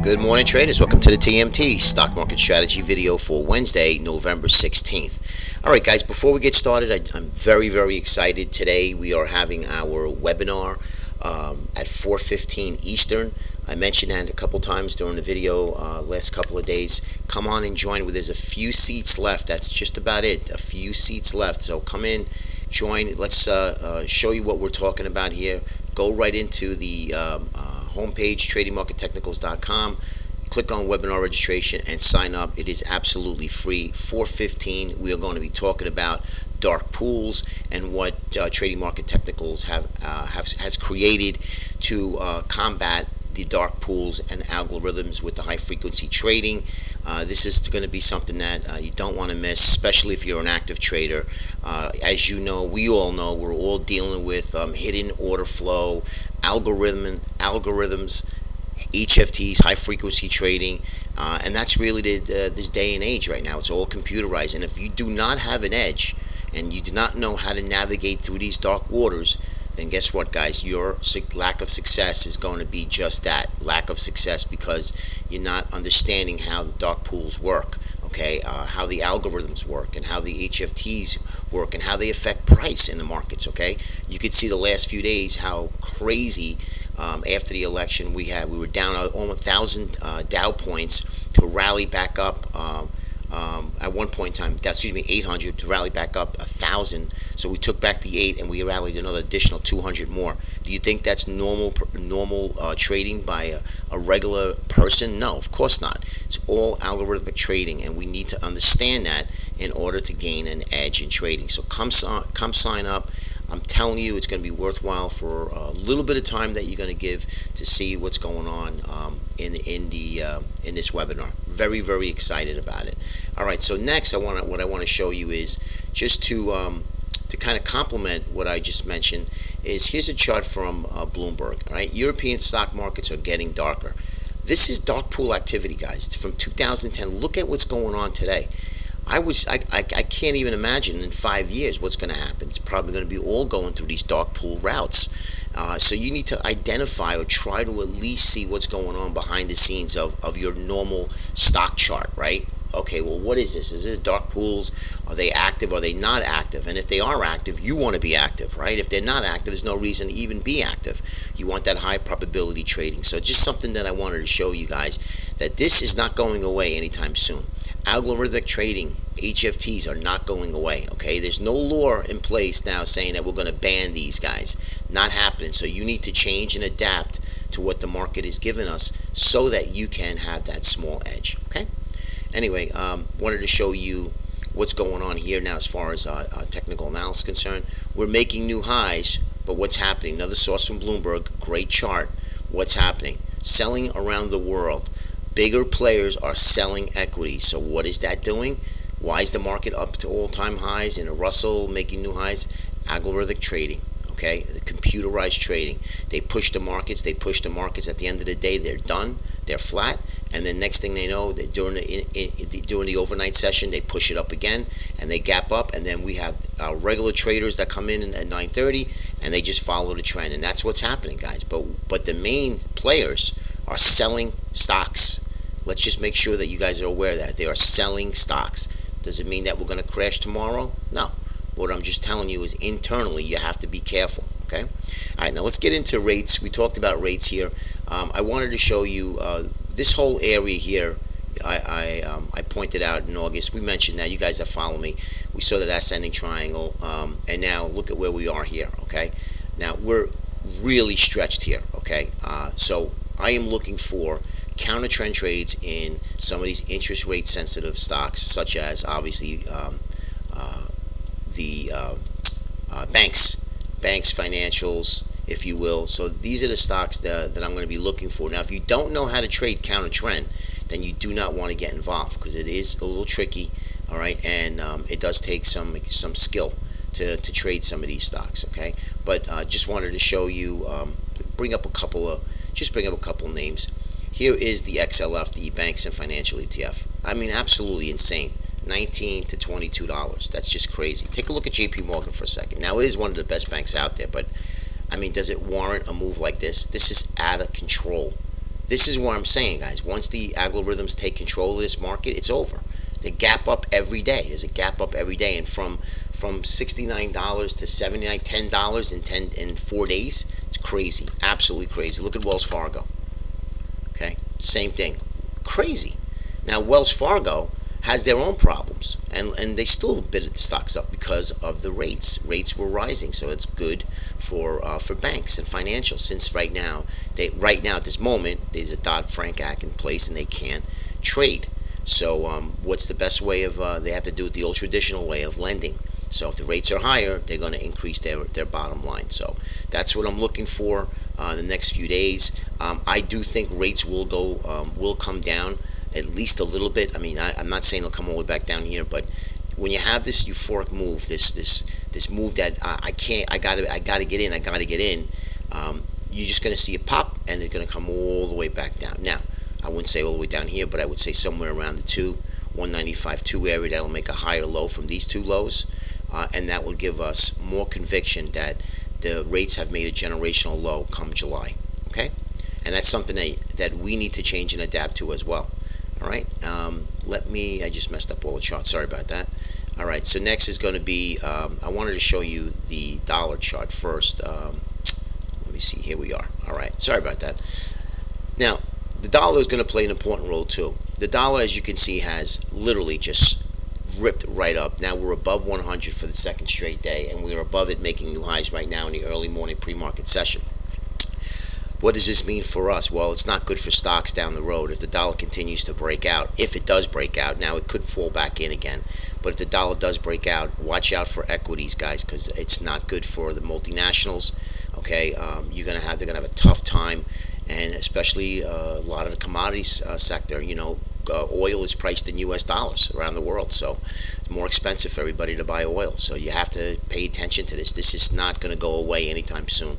Good morning, traders. Welcome to the TMT Stock Market Strategy video for Wednesday, November 16th. All right, guys, before we get started, I'm very excited. Today we are having our webinar at 4:15 Eastern. I mentioned that a couple times during the video last couple of days. Come on and join. There's a few seats left. That's just about it. A few seats left. So come in, join. Let's show you what we're talking about here. Go right into the homepage, tradingmarkettechnicals.com. Click on webinar registration and sign up. It is absolutely free. 4:15. We are going to be talking about dark pools and what Trading Market Technicals has created to combat the dark pools and algorithms with the high frequency trading. This is going to be something that you don't want to miss, especially if you're an active trader. As you know, we all know, we're all dealing with hidden order flow, algorithms, HFTs, high frequency trading, and that's really this day and age right now. It's all computerized, and if you do not have an edge and you do not know how to navigate through these dark waters, then guess what, guys? Your lack of success is going to be just that, lack of success, because you're not understanding how the dark pools work, okay? How the algorithms work and how the HFTs work and how they affect price in the markets, okay? You could see the last few days how crazy after the election we were down almost 1,000 Dow points to rally back up at one point in time, 800 to rally back up 1,000. So we took back the 8 and we rallied another additional 200 more. Do you think that's normal trading by a regular person? No, of course not. It's all algorithmic trading, and we need to understand that in order to gain an edge in trading. So come sign up. I'm telling you, it's going to be worthwhile for a little bit of time that you're going to give to see what's going on in this webinar. Very excited about it. All right, so next, what I want to show you is just to kind of complement what I just mentioned. Here's a chart from Bloomberg. All right, European stock markets are getting darker. This is dark pool activity, guys, from 2010. Look at what's going on today. I can't even imagine in 5 years what's going to happen. It's probably going to be all going through these dark pool routes. So you need to identify or try to at least see what's going on behind the scenes of your normal stock chart, right? Okay, well, what is this? Is this dark pools? Are they active? Are they not active? And if they are active, you want to be active, right? If they're not active, there's no reason to even be active. You want that high probability trading. So just something that I wanted to show you guys, that this is not going away anytime soon. Algorithmic trading, HFTs, are not going away, okay? There's no law in place now saying that we're going to ban these guys. Not happening. So you need to change and adapt to what the market is giving us so that you can have that small edge, okay? Anyway, wanted to show you what's going on here now as far as technical analysis is concerned. We're making new highs, but what's happening? Another source from Bloomberg, great chart. What's happening? Selling around the world. Bigger players are selling equities. So what is that doing? Why is the market up to all-time highs and a Russell making new highs? Algorithmic trading, okay? The computerized trading. They push the markets. At the end of the day, they're done. They're flat. And then next thing they know, during the overnight session, they push it up again, and they gap up. And then we have regular traders that come in at 9:30, and they just follow the trend. And that's what's happening, guys. But the main players are selling stocks. Let's just make sure that you guys are aware that they are selling stocks. Does it mean that we're going to crash tomorrow? No. What I'm just telling you is internally you have to be careful, okay? All right, now let's get into rates. We talked about rates here. I wanted to show you this whole area here. I pointed out in August. We mentioned that. You guys that follow me, we saw that ascending triangle, and now look at where we are here, okay? Now we're really stretched here, okay? So I am looking for counter trend trades in some of these interest rate sensitive stocks, such as obviously the banks, financials, if you will. So these are the stocks that I'm going to be looking for. Now, if you don't know how to trade counter trend, then you do not want to get involved, because it is a little tricky, all right, and it does take some skill to trade some of these stocks, okay? But just wanted to show you, bring up a couple names. Here is the XLF, the banks and financial ETF. I mean, absolutely insane. $19 to $22. That's just crazy. Take a look at JP Morgan for a second. Now, it is one of the best banks out there, but I mean, does it warrant a move like this? This is out of control. this is what I'm saying, guys. Once the algorithms take control of this market, it's over. They gap up every day. There's a gap up every day, and from $69 to 79, $10 in 4 days. It's crazy, absolutely crazy. Look at Wells Fargo. Okay, same thing, crazy. Now Wells Fargo has their own problems, and they still bid stocks up because of the rates. Rates were rising, so it's good for banks and financials. Since right now at this moment there's a Dodd-Frank Act in place and they can't trade. So what's the best way of they have to do it the old traditional way of lending. So if the rates are higher, they're going to increase their bottom line. So that's what I'm looking for the next few days. I do think rates will come down at least a little bit. I mean, I'm not saying it'll come all the way back down here, but when you have this euphoric move, this move that I gotta get in, you're just going to see it pop, and it's going to come all the way back down. Now, I wouldn't say all the way down here, but I would say somewhere around the 195.2 area. That'll make a higher low from these two lows, and that will give us more conviction that the rates have made a generational low come July. Okay, and that's something that we need to change and adapt to as well. All right, I just messed up all the charts. Sorry about that. All right, so next is going to be, I wanted to show you the dollar chart first. Let me see, here we are. All right, sorry about that. Now, the dollar is going to play an important role too. The dollar, as you can see, has literally just ripped right up. Now we're above 100 for the second straight day, and we're above it, making new highs right now in the early morning pre-market session. What does this mean for us? Well, it's not good for stocks down the road. If the dollar continues to break out, if it does break out, now it could fall back in again. But if the dollar does break out, watch out for equities, guys, because it's not good for the multinationals. Okay, they're gonna have a tough time, and especially a lot of the commodities sector. Oil is priced in U.S. dollars around the world, so it's more expensive for everybody to buy oil. So you have to pay attention to this. This is not going to go away anytime soon.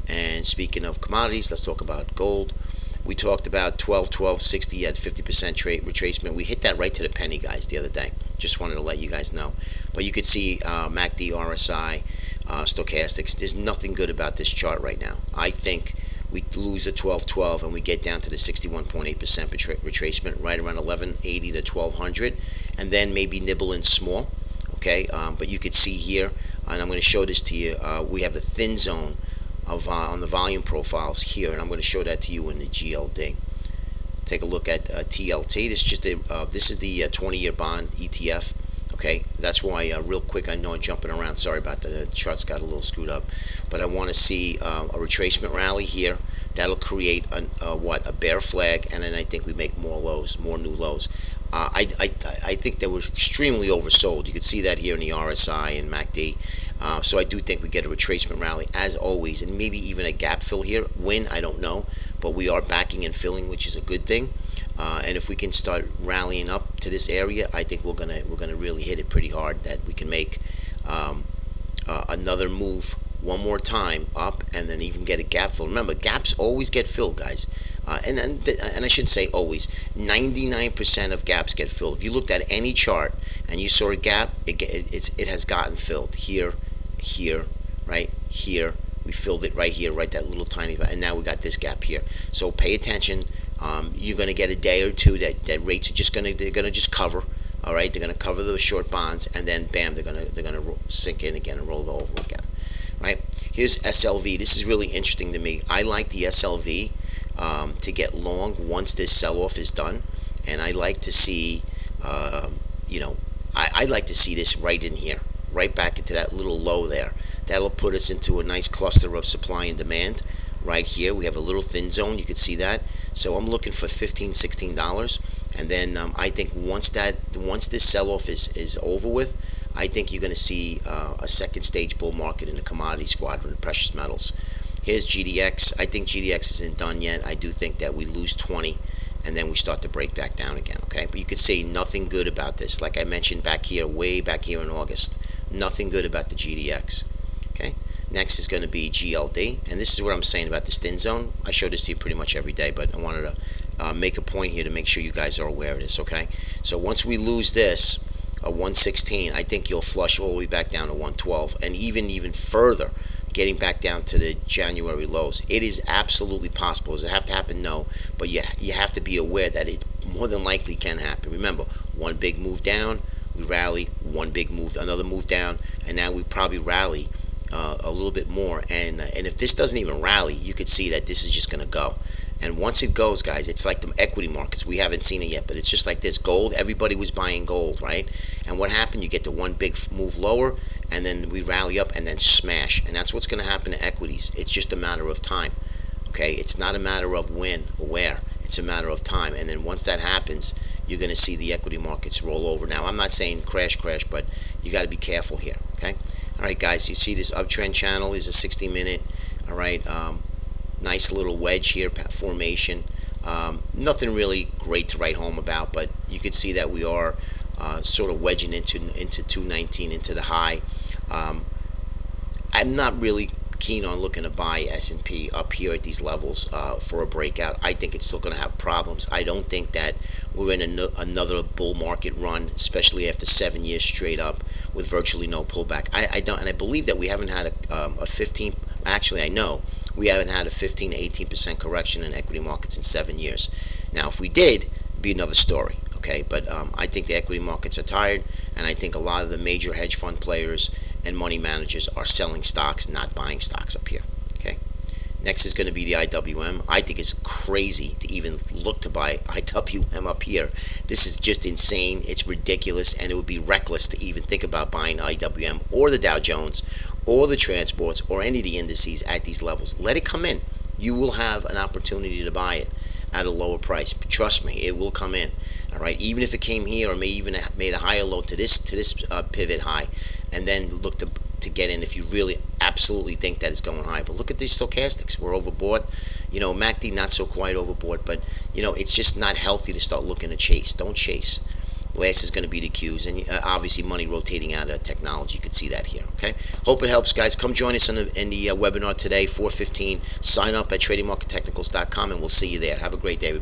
And speaking of commodities, let's talk about gold. We talked about 12.60 at 50% retracement. We hit that right to the penny, guys, the other day. Just wanted to let you guys know. But you could see MACD, RSI, stochastics. There's nothing good about this chart right now. I think we lose the 12.12 and we get down to the 61.8% retracement, right around 1180 to 1200, and then maybe nibble in small. Okay, but you could see here, and I'm going to show this to you. We have a thin zone on the volume profiles here, and I'm going to show that to you in the GLD. Take a look at TLT. This is the 20-year bond ETF. Okay, that's why real quick, I know I'm jumping around. Sorry about that. The charts got a little screwed up, but I want to see a retracement rally here. That'll create a bear flag, and then I think we make more new lows. I think they were extremely oversold. You could see that here in the RSI and MACD. So I do think we get a retracement rally as always, and maybe even a gap fill here. When, I don't know, but we are backing and filling, which is a good thing. And if we can start rallying up to this area, I think we're gonna really hit it pretty hard. That we can make another move one more time up, and then even get a gap fill. Remember, gaps always get filled, guys. And I shouldn't say always. 99% of gaps get filled. If you looked at any chart and you saw a gap, it has gotten filled. Here, right here. We filled it right here, right, that little tiny, and now we got this gap here. So pay attention. You're going to get a day or two that rates are they're gonna just cover. All right, they're going to cover the short bonds, and then bam, they're going to sink in again and roll over again. Right? Here's SLV. This is really interesting to me. I like the SLV to get long once this sell-off is done, and I like to see, I'd like to see this right in here, right back into that little low there. That'll put us into a nice cluster of supply and demand. Right here, we have a little thin zone. You can see that. So I'm looking for $15, $16, and then I think once this sell-off is over with, I think you're going to see a second stage bull market in the commodity squadron of precious metals. Here's GDX. I think GDX isn't done yet. I do think that we lose 20, and then we start to break back down again. Okay, but you could say nothing good about this. Like I mentioned back here, way back here in August, nothing good about the GDX. Okay. Next is going to be GLD, and this is what I'm saying about this thin zone. I show this to you pretty much every day, but I wanted to make a point here to make sure you guys are aware of this, okay? So once we lose this, 116, I think you'll flush all the way back down to 112, and even further getting back down to the January lows. It is absolutely possible. Does it have to happen? No, but you have to be aware that it more than likely can happen. Remember, one big move down, we rally, one big move, another move down, and now we probably rally a little bit more. And if this doesn't even rally, you could see that this is just going to go. And once it goes, guys, it's like the equity markets. We haven't seen it yet, but it's just like this. Gold, everybody was buying gold, right? And what happened? You get the one big move lower, and then we rally up and then smash. And that's what's going to happen to equities. It's just a matter of time, okay? It's not a matter of when or where. It's a matter of time. And then once that happens, you're going to see the equity markets roll over. Now, I'm not saying crash, but you got to be careful here, okay? All right, guys, you see this uptrend channel is a 60-minute, all right? Nice little wedge here, formation. Nothing really great to write home about, but you can see that we are sort of wedging into 219, into the high. I'm not really keen on looking to buy S&P up here at these levels for a breakout. I think it's still going to have problems. I don't think that we're in another bull market run, especially after 7 years straight up with virtually no pullback. I don't, and I believe that we haven't had a 15. Actually, I know we haven't had a 15 to 18% correction in equity markets in 7 years. Now, if we did, it'd be another story. Okay, but I think the equity markets are tired, and I think a lot of the major hedge fund players and money managers are selling stocks, not buying stocks up here. Okay. Next is going to be the IWM. I think it's crazy to even look to buy IWM up here. This is just insane. It's ridiculous, and it would be reckless to even think about buying IWM or the Dow Jones or the transports or any of the indices at these levels. Let it come in. You will have an opportunity to buy it at a lower price. But trust me, it will come in. All right, even if it came here or may even made a higher low to this pivot high, and then look to get in if you really absolutely think that it's going high. But look at these stochastics. We're overbought. You know, MACD not so quite overbought, but you know, it's just not healthy to start looking to chase. Don't chase. Last is going to be the Qs, and obviously money rotating out of technology. You could see that here. Okay. Hope it helps, guys. Come join us in the webinar today, 4:15. Sign up at tradingmarkettechnicals.com, and we'll see you there. Have a great day.